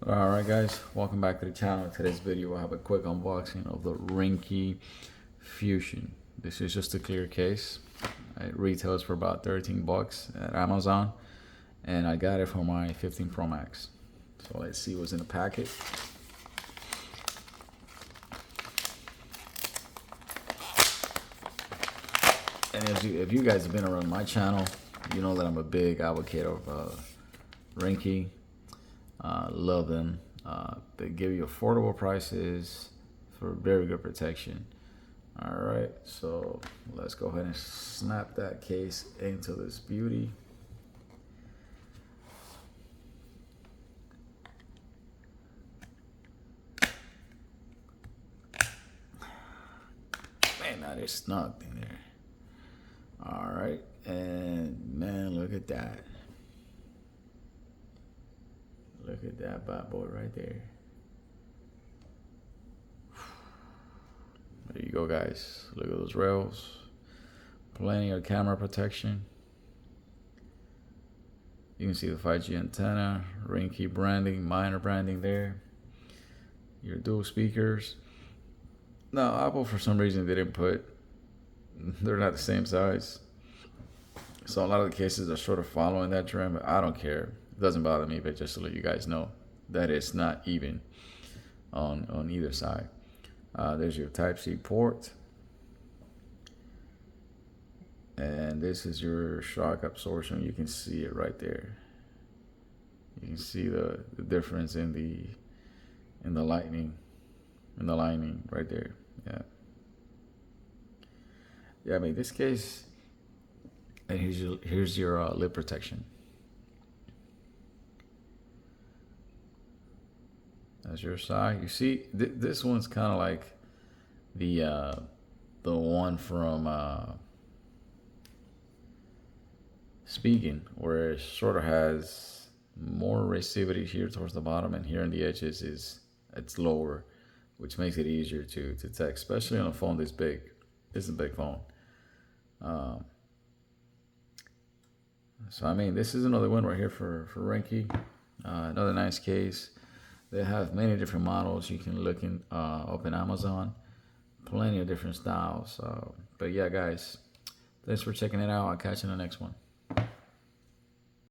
Alright guys, welcome back to the channel. In today's video we'll have a quick unboxing of the Ringke Fusion. This is just a clear case. It retails for about 13 bucks at Amazon, and I got it for my 15 Pro Max. So let's see what's in the packet. And if you guys have been around my channel, you know that I'm a big advocate of Ringke. Love them. They give you affordable prices for very good protection. All right, so let's go ahead and snap that case into this beauty. Man, that is snug in there. All right, and man, look at that. Look at that bad boy right there. There you go, guys. Look at those rails. Plenty of camera protection. You can see the 5G antenna, Ringke branding, minor branding there. Your dual speakers. Now, Apple, for some reason, didn't put, they're not the same size. So a lot of the cases are sort of following that trend, but I don't care. It doesn't bother me, but just to let you guys know that it's not even on either side. There's your Type-C port. And this is your shock absorption. You can see it right there. You can see the difference in the lining right there. Yeah, I mean, this case, and here's your lip protection. That's your side. You see, this one's kind of like the one from Speaking, where it sort of has more resistivity here towards the bottom, and here on the edges it's lower, which makes it easier to text, especially on a phone this big. This is a big phone. So I mean, this is another one right here for Ringke. Another nice case. They have many different models. You can look up in Amazon. Plenty of different styles. But yeah, guys, thanks for checking it out. I'll catch you in the next one.